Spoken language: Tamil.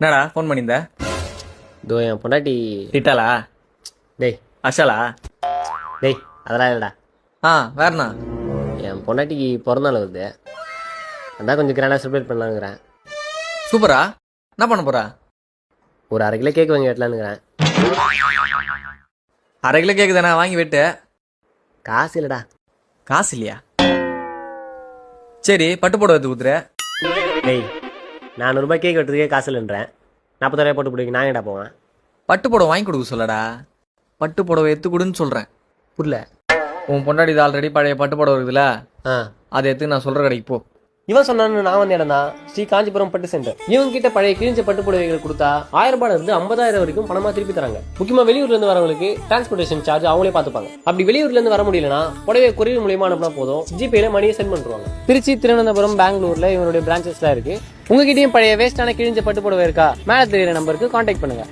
என்னடா ஃபோன் பண்ணியிருந்த? இதோ என் பொண்டாட்டி. திட்டாளா? டேய் அஷாலா? டேய் அதெல்லாம் இல்லைடா. வேறண்ணா? என் பொண்டாட்டிக்கு பிறந்தநாள் வருது, அதான் கொஞ்சம் கிராண்டாக செலிப்ரேட் பண்ணலாங்கிறேன். சூப்பரா. என்ன பண்ண போறா? ஒரு 1/2 கிலோ கேக் வாங்கி வெட்டலான்னுங்கிறேன். 1/2 கிலோ கேக்கு தானே, வாங்கி வெட்டு. காசு இல்லைடா. காசு இல்லையா? சரி, பட்டு போட எடுத்து ஊத்துற. டேய் 400 ரூபாய் கேக் வெட்டுறதுக்கே காசு இல்லைன்றேன். 40 ரூபாய் போட்டு பிடிக்க நான் ஏன்டா போவேன்? பட்டு புடவை வாங்கி கொடுக்க சொல்லடா. பட்டு புடவை எடுத்து கொடுன்னு சொல்றேன். புரியல. உன் பொண்டாடி இது ஆல்ரெடி பழைய பட்டு புடவை இருக்குதுல்ல, அதை எடுத்து நான் சொல்ற கடைக்கு போ. இவன் சொன்னான்னு நான் வந்து இடம்னா ஸ்ரீ காஞ்சிபுரம் பட்டு சென்டர். இவங்க கிட்ட பழைய கிழிஞ்ச பட்டு புடவைகள் கொடுத்தா 1000 ரூபாயில இருந்து 50,000 வரைக்கும் பணமா திருப்பி தராங்க. முக்கியமா வெளியூர்ல இருந்து வரவங்களுக்கு டிரான்ஸ்போர்டேஷன் சார்ஜ் அவங்களே பாத்துப்பாங்க. அப்படி வெளியூர்ல இருந்து வர முடியலன்னா புடவை கொரியர் மூலியமா அனுப்பினா போதும், ஜிபேல மணியை சென்ட் பண்ணுவாங்க. திருச்சி, திருவனந்தபுரம், பெங்களூர்ல இவங்களுடைய பிரான்ச்சஸ்லாம் இருக்கு. உங்ககிட்டயும் பழைய வேஸ்டான கிழிஞ்ச பட்டு புடவை இருக்கா? மேல தெரியுற நம்பருக்கு கான்டாக்ட் பண்ணுங்க.